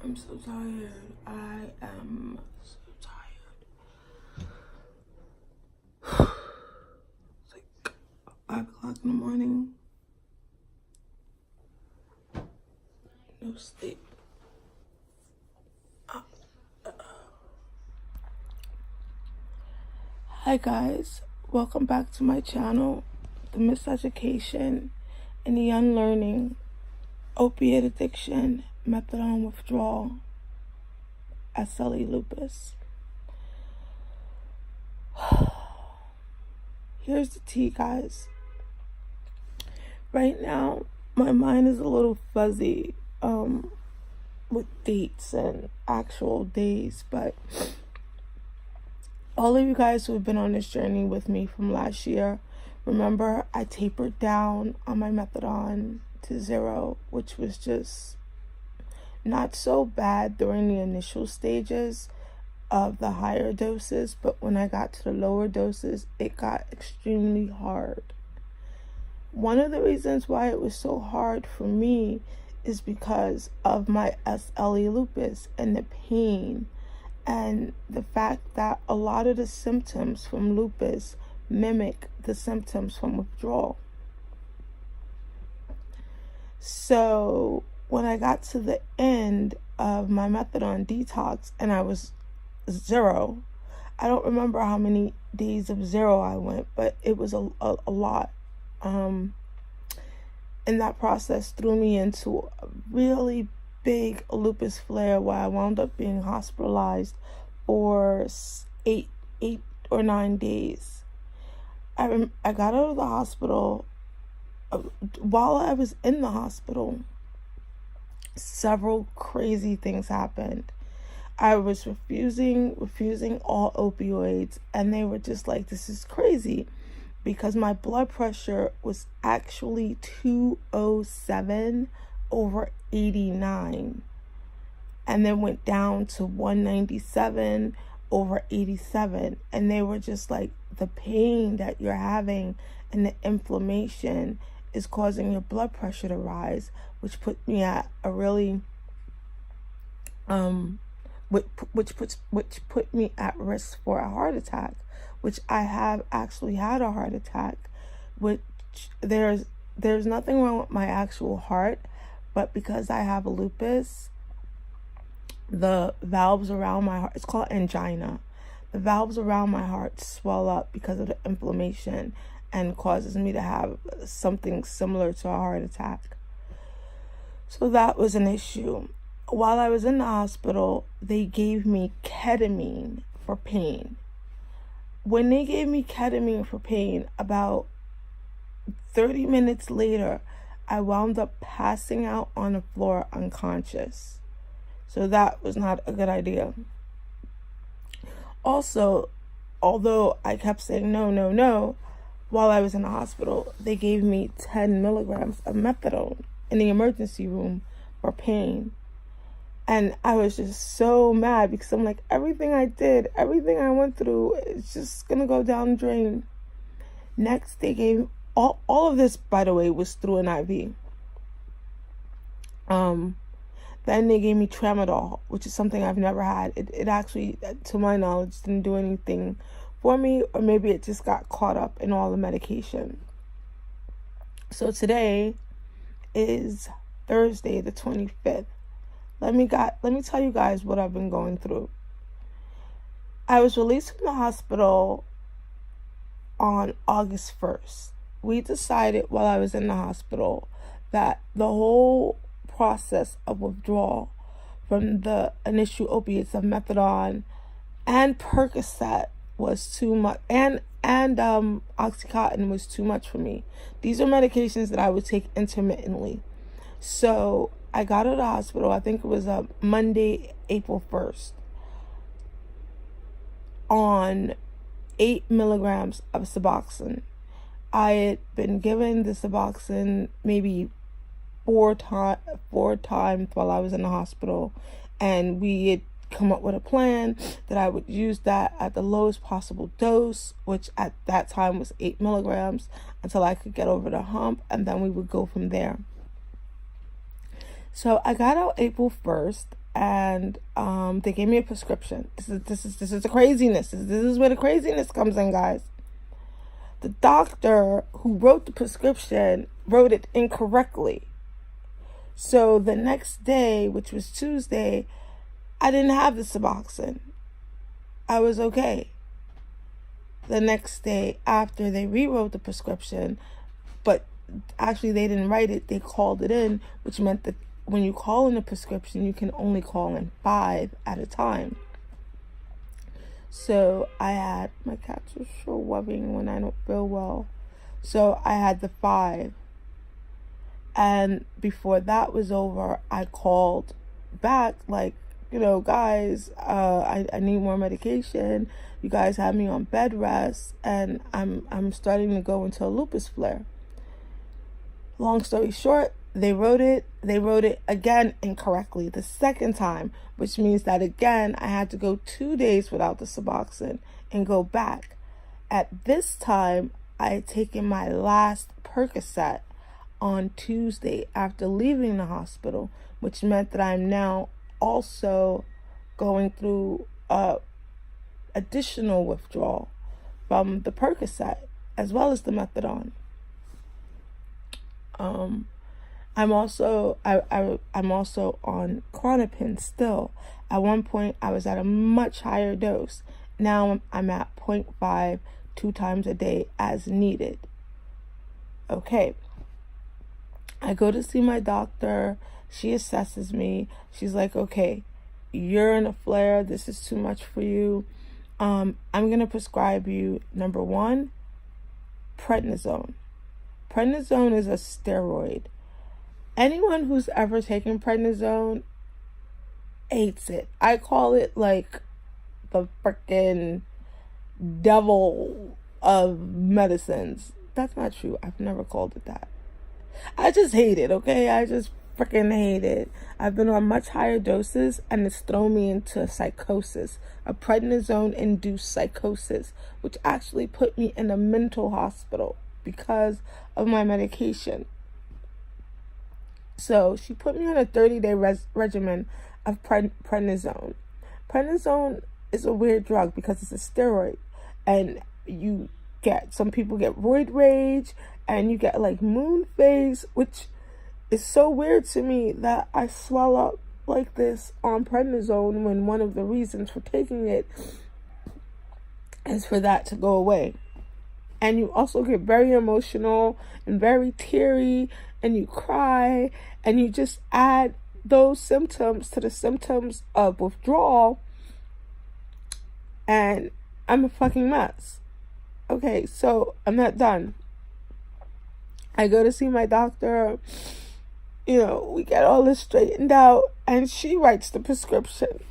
I'm so tired. I am so tired. It's like 5 o'clock in the morning. No sleep. Hi guys, welcome back to my channel, The Miseducation and the Unlearning, Opiate Addiction, Methadone Withdrawal, SLE Lupus. Here's the tea, guys. Right now, my mind is a little fuzzy with dates and actual days, but all of you guys who have been on this journey with me from last year, remember I tapered down on my methadone to 0, which was just not so bad during the initial stages of the higher doses, but when I got to the lower doses, it got extremely hard. One of the reasons why it was so hard for me is because of my SLE lupus and the pain and the fact that a lot of the symptoms from lupus mimic the symptoms from withdrawal. So when I got to the end of my methadone detox and I was 0, I don't remember how many days of 0 I went, but it was a lot. And that process threw me into a really big lupus flare where I wound up being hospitalized for 8 or 9 days. I got out of the hospital. While I was in the hospital, several crazy things happened. I was refusing all opioids, and they were just like, this is crazy, because my blood pressure was actually 207 over 89, and then went down to 197 over 87, and they were just like, the pain that you're having and the inflammation is causing your blood pressure to rise, which put me at a really which put me at risk for a heart attack, which I have actually had a heart attack. Which there's nothing wrong with my actual heart, but because I have a lupus, the valves around my heart, it's called angina, the valves around my heart swell up because of the inflammation and causes me to have something similar to a heart attack. So that was an issue. While I was in the hospital, they gave me ketamine for pain. When they gave me ketamine for pain, about 30 minutes later, I wound up passing out on the floor unconscious. So that was not a good idea. Also, although I kept saying no, while I was in the hospital, they gave me 10 milligrams of methadone in the emergency room for pain. And I was just so mad because I'm like, everything I did, everything I went through, it's just going to go down the drain. Next, they gave, all of this, by the way, was through an IV. Then they gave me tramadol, which is something I've never had. It actually, to my knowledge, didn't do anything for me, or maybe it just got caught up in all the medication. So today is Thursday, the 25th. Let me tell you guys what I've been going through. I was released from the hospital on August 1st. We decided while I was in the hospital that the whole process of withdrawal from the initial opiates of methadone and Percocet was too much, and Oxycontin was too much for me. These are medications that I would take intermittently. So I got out of the hospital, I think it was Monday, April 1st, on 8 milligrams of Suboxone. I had been given the Suboxone maybe four times while I was in the hospital, and we had come up with a plan that I would use that at the lowest possible dose, which at that time was 8 milligrams, until I could get over the hump, and then we would go from there. So I got out April 1st, and they gave me a prescription. This is the craziness. This is where the craziness comes in, guys. The doctor who wrote the prescription wrote it incorrectly. So the next day, which was Tuesday, I didn't have the Suboxone. I was okay. The next day after, they rewrote the prescription, but actually they didn't write it, they called it in, which meant that when you call in a prescription, you can only call in 5 at a time. So I had, my cats are so loving when I don't feel well. So I had the 5. And before that was over, I called back like, guys, I need more medication. You guys have me on bed rest, and I'm starting to go into a lupus flare. Long story short, they wrote it again incorrectly the second time, which means that again I had to go 2 days without the Suboxone and go back. At this time, I had taken my last Percocet on Tuesday after leaving the hospital, which meant that I'm now also going through additional withdrawal from the Percocet as well as the methadone. I'm also on Klonopin still. At one point, I was at a much higher dose. Now I'm at 0.5, 2 times a day as needed. Okay. I go to see my doctor. She assesses me. She's like, okay, you're in a flare. This is too much for you. I'm going to prescribe you, number 1, prednisone. Prednisone is a steroid. Anyone who's ever taken prednisone hates it. I call it like the freaking devil of medicines. That's not true. I've never called it that. I just hate it, okay? I just freaking hate it. I've been on much higher doses, and it's thrown me into psychosis, a prednisone-induced psychosis, which actually put me in a mental hospital because of my medication. So she put me on a 30-day regimen of prednisone. Prednisone is a weird drug because it's a steroid, and some people get roid rage, and you get like moon phase, which is so weird to me that I swell up like this on prednisone when one of the reasons for taking it is for that to go away. And you also get very emotional and very teary, and you cry, and you just add those symptoms to the symptoms of withdrawal, and I'm a fucking mess. Okay, so I'm not done. I go to see my doctor, we get all this straightened out, and she writes the prescription.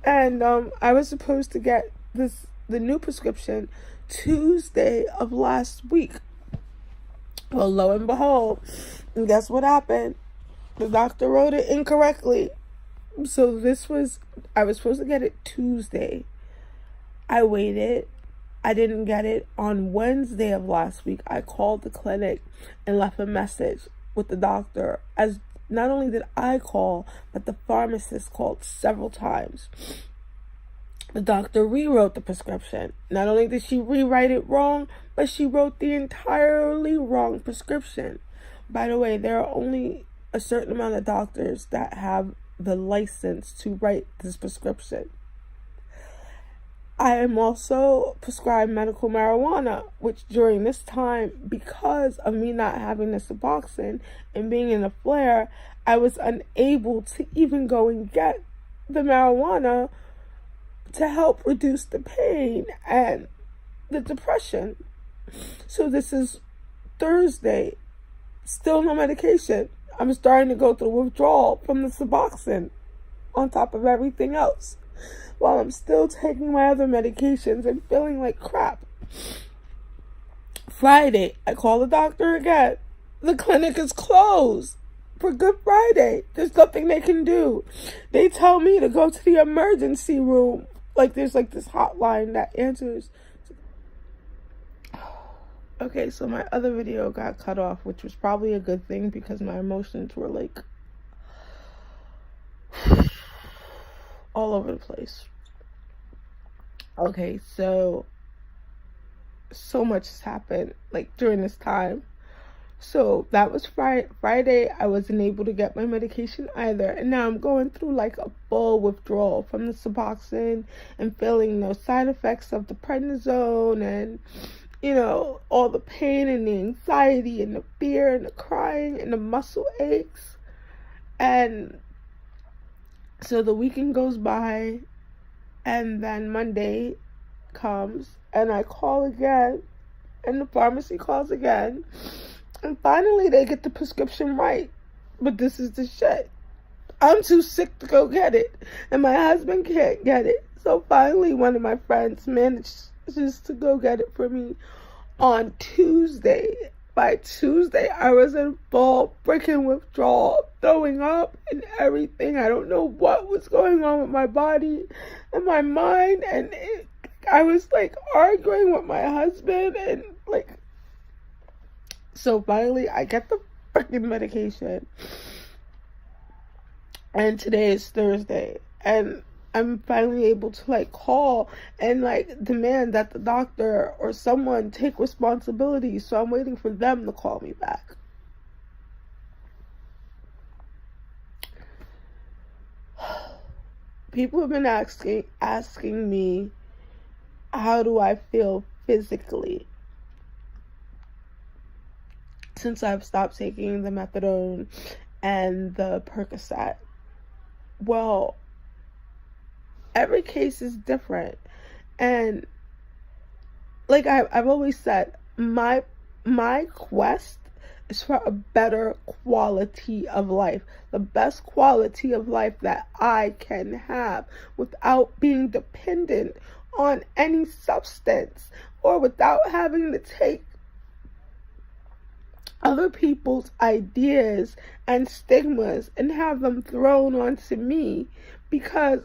And I was supposed to get the new prescription Tuesday of last week. Well, lo and behold, and guess what happened? The doctor wrote it incorrectly. So I was supposed to get it Tuesday. I waited. I didn't get it. On Wednesday of last week, I called the clinic and left a message with the doctor. As not only did I call, but the pharmacist called several times. The doctor rewrote the prescription. Not only did she rewrite it wrong, but she wrote the entirely wrong prescription. By the way, there are only a certain amount of doctors that have the license to write this prescription. I am also prescribed medical marijuana, which during this time, because of me not having the Suboxone and being in a flare, I was unable to even go and get the marijuana to help reduce the pain and the depression. So this is Thursday, still no medication. I'm starting to go through withdrawal from the Suboxone on top of everything else, while I'm still taking my other medications and feeling like crap. Friday, I call the doctor again. The clinic is closed for Good Friday. There's nothing they can do. They tell me to go to the emergency room. Like there's like this hotline that answers. Okay, so my other video got cut off, which was probably a good thing because my emotions were like all over the place. Okay, so much has happened, like, during this time. So that was Friday. I wasn't able to get my medication either, and now I'm going through like a full withdrawal from the Suboxone and feeling those side effects of the prednisone, and all the pain and the anxiety and the fear and the crying and the muscle aches. And so the weekend goes by, and then Monday comes, and I call again, and the pharmacy calls again, and finally they get the prescription right. But this is the shit. I'm too sick to go get it, and my husband can't get it. So finally one of my friends manages to go get it for me on Tuesday. By Tuesday, I was in full freaking withdrawal, throwing up and everything. I don't know what was going on with my body and my mind, and I was like arguing with my husband, and like, so finally I get the freaking medication, and today is Thursday, and I'm finally able to like call and like demand that the doctor or someone take responsibility. So I'm waiting for them to call me back. People have been asking me, how do I feel physically since I've stopped taking the methadone and the Percocet. Well, every case is different, and like I've always said, my quest is for a better quality of life, the best quality of life that I can have without being dependent on any substance, or without having to take other people's ideas and stigmas and have them thrown onto me because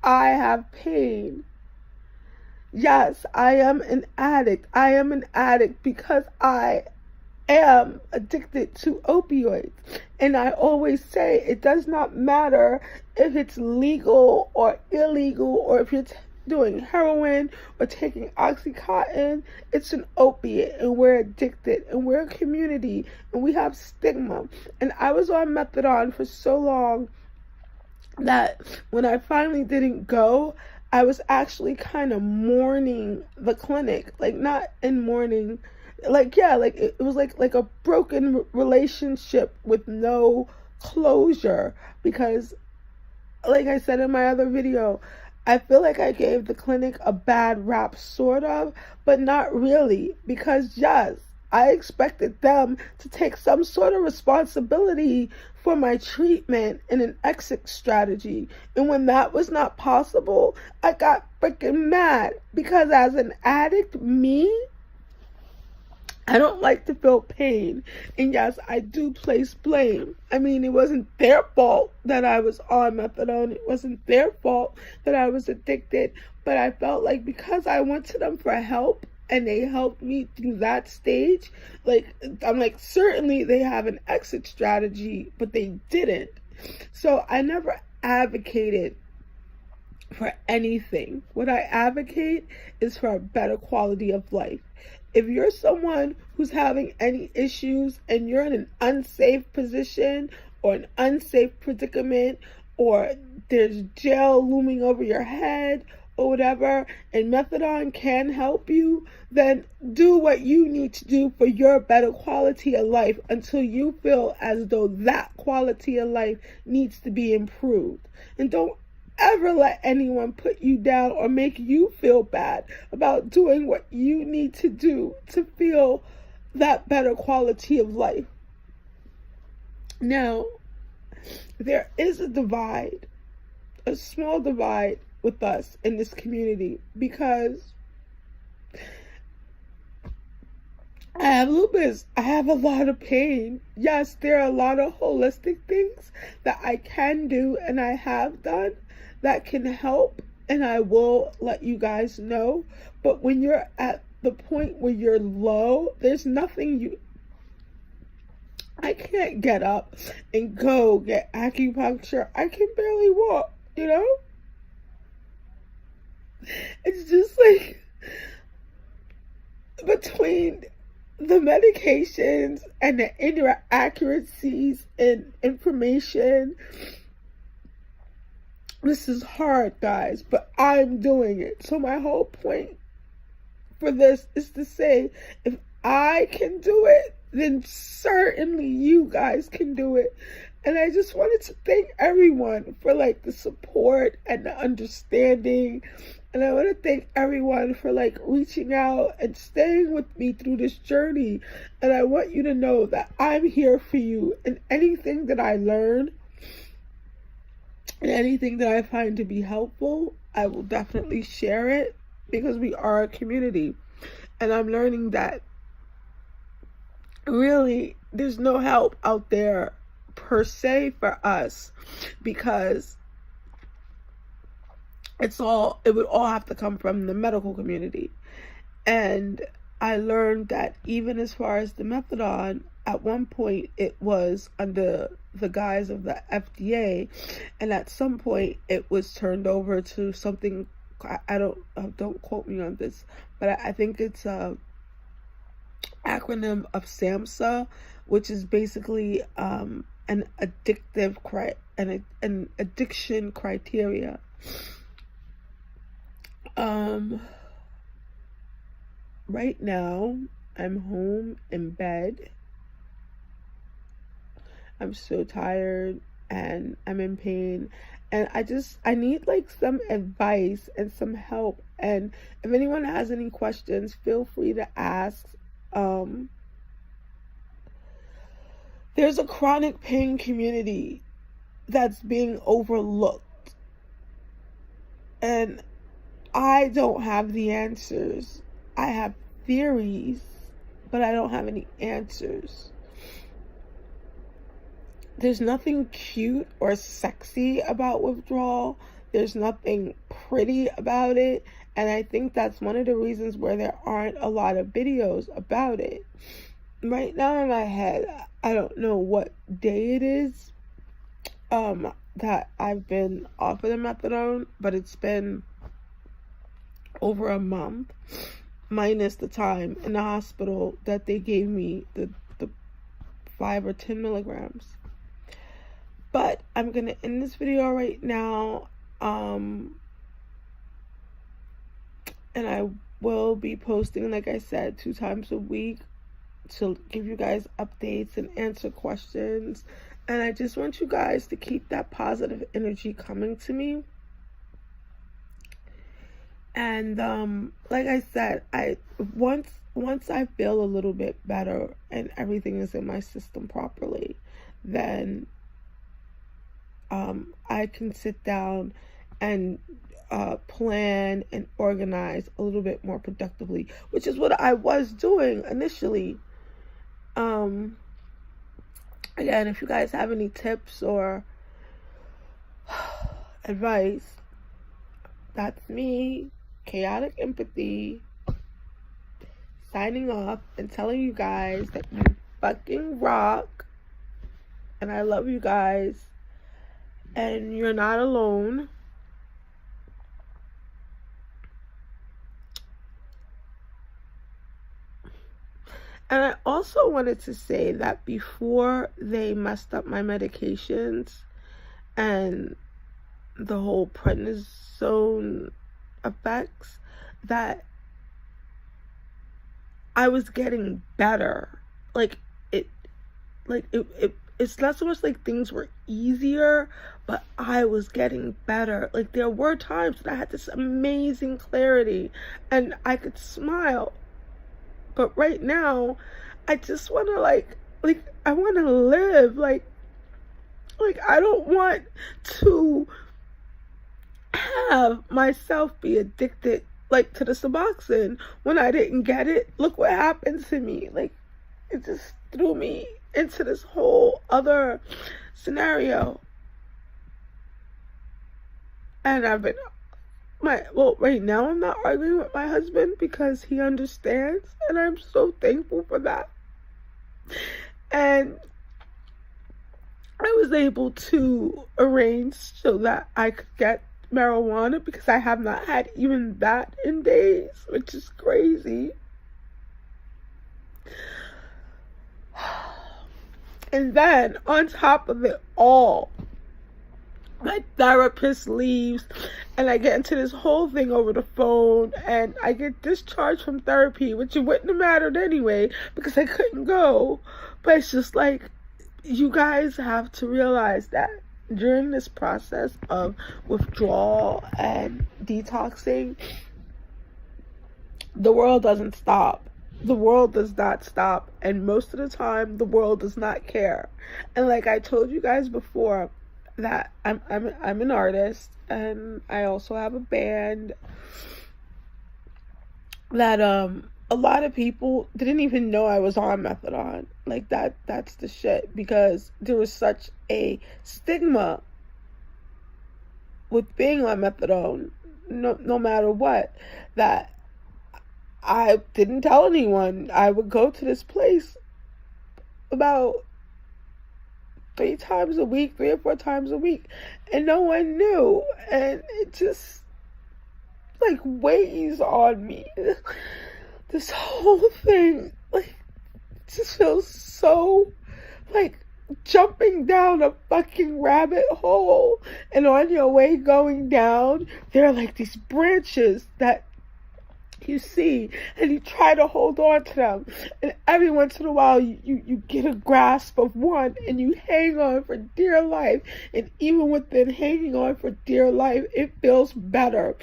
I have pain. Yes, I am an addict. I am an addict because I am addicted to opioids. And I always say it does not matter if it's legal or illegal, or if you're doing heroin or taking Oxycontin. It's an opiate, and we're addicted, and we're a community, and we have stigma. And I was on methadone for so long that when I finally didn't go, I was actually kind of mourning the clinic. Like, not in mourning, like, yeah, like it was like a broken relationship with no closure, because like I said in my other video, I feel like I gave the clinic a bad rap, sort of, but not really, because yes, I expected them to take some sort of responsibility for my treatment and an exit strategy. And when that was not possible, I got freaking mad, because as an addict, I don't like to feel pain. And yes, I do place blame. I mean, it wasn't their fault that I was on methadone. It wasn't their fault that I was addicted. But I felt like because I went to them for help and they helped me through that stage, like, I'm like, certainly they have an exit strategy, but they didn't. So I never advocated for anything. What I advocate is for a better quality of life. If you're someone who's having any issues and you're in an unsafe position or an unsafe predicament, or there's jail looming over your head or whatever, and methadone can help you, then do what you need to do for your better quality of life until you feel as though that quality of life needs to be improved. And don't ever let anyone put you down or make you feel bad about doing what you need to do to feel that better quality of life. Now, there is a divide, a small divide with us in this community, because I have a lot of pain. Yes, there are a lot of holistic things that I can do and I have done that can help, and I will let you guys know. But when you're at the point where you're low, there's nothing I can't get up and go get acupuncture. I can barely walk, It's just like between the medications and the inaccuracies in information. This is hard, guys, but I'm doing it. So my whole point for this is to say, if I can do it, then certainly you guys can do it. And I just wanted to thank everyone for like the support and the understanding. And I want to thank everyone for like reaching out and staying with me through this journey. And I want you to know that I'm here for you, and anything that I learn and anything that I find to be helpful, I will definitely share it, because we are a community. And I'm learning that really there's no help out there per se for us, because it would all have to come from the medical community. And I learned that even as far as the methadone, at one point it was under the guise of the FDA, and at some point it was turned over to something, I don't quote me on this, but I think it's a acronym of SAMHSA, which is basically an addiction criteria. Right now I'm home in bed. I'm so tired and I'm in pain, and I need like some advice and some help. And if anyone has any questions, feel free to ask. There's a chronic pain community that's being overlooked, and I don't have the answers. I have theories, but I don't have any answers. There's nothing cute or sexy about withdrawal. There's nothing pretty about it. And I think that's one of the reasons where there aren't a lot of videos about it. Right now in my head, I don't know what day it is that I've been off of the methadone, but it's been over a month, minus the time in the hospital that they gave me the 5 or 10 milligrams. But I'm going to end this video right now. And I will be posting, like I said, 2 times a week to give you guys updates and answer questions. And I just want you guys to keep that positive energy coming to me. And like I said, once I feel a little bit better and everything is in my system properly, then I can sit down and plan and organize a little bit more productively, which is what I was doing initially. Again, if you guys have any tips or advice, that's me, Chaotic Empathy, signing off and telling you guys that you fucking rock, and I love you guys, and you're not alone. And I also wanted to say that before they messed up my medications and the whole prednisone effects, that I was getting better. It's not so much like things were easier, but I was getting better. Like, there were times that I had this amazing clarity and I could smile. But right now, I just want to I want to live. Like I don't want to have myself be addicted to the Suboxone when I didn't get it. Look what happened to me. It just threw me into this whole other scenario. And right now I'm not arguing with my husband because he understands, and I'm so thankful for that. And I was able to arrange so that I could get marijuana because I have not had even that in days, which is crazy. And then on top of it all, my therapist leaves and I get into this whole thing over the phone and I get discharged from therapy, which it wouldn't have mattered anyway because I couldn't go. But it's just like, you guys have to realize that during this process of withdrawal and detoxing, the world doesn't stop. The world does not stop, and most of the time the world does not care. And like I told you guys before, that I'm an artist, and I also have a band that a lot of people didn't even know I was on methadone. Like that's the shit, because there was such a stigma with being on methadone, no matter what, that I didn't tell anyone. I would go to this place about 3 or 4 times a week, and no one knew, and it just like weighs on me. This whole thing, like, just feels so like jumping down a fucking rabbit hole, and on your way going down, there are like these branches that you see, and you try to hold on to them, and every once in a while you get a grasp of one and you hang on for dear life. And even within hanging on for dear life, it feels better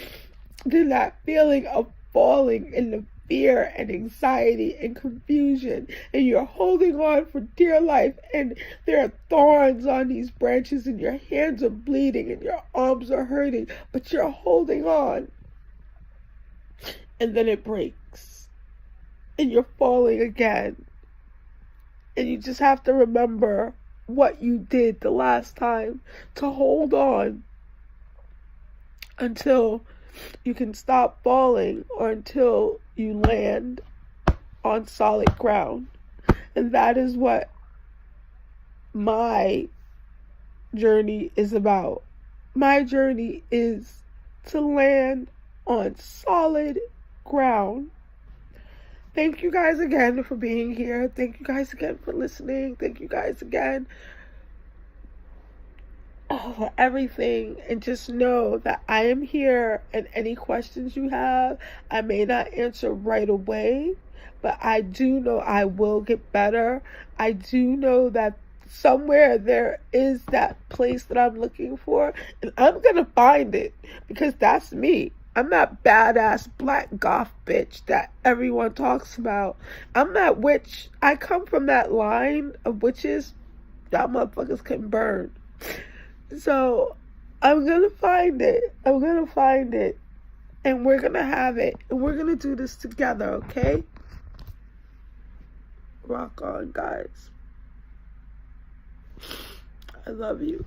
than that feeling of falling in the fear and anxiety and confusion, and you're holding on for dear life, and there are thorns on these branches, and your hands are bleeding and your arms are hurting, but you're holding on. And then it breaks, and you're falling again. And you just have to remember what you did the last time to hold on until you can stop falling, or until you land on solid ground. And that is what my journey is about. My journey is to land on solid ground. Thank you guys again for being here. Thank you guys again for listening. Thank you guys again for everything. And just know that I am here, and any questions you have, I may not answer right away, but I do know I will get better. I do know that somewhere there is that place that I'm looking for, and I'm gonna find it, because that's me. I'm that badass black goth bitch that everyone talks about. I'm that witch. I come from that line of witches. Y'all motherfuckers can burn. So I'm gonna find it. I'm gonna find it. And we're gonna have it. And we're gonna do this together, okay? Rock on, guys. I love you.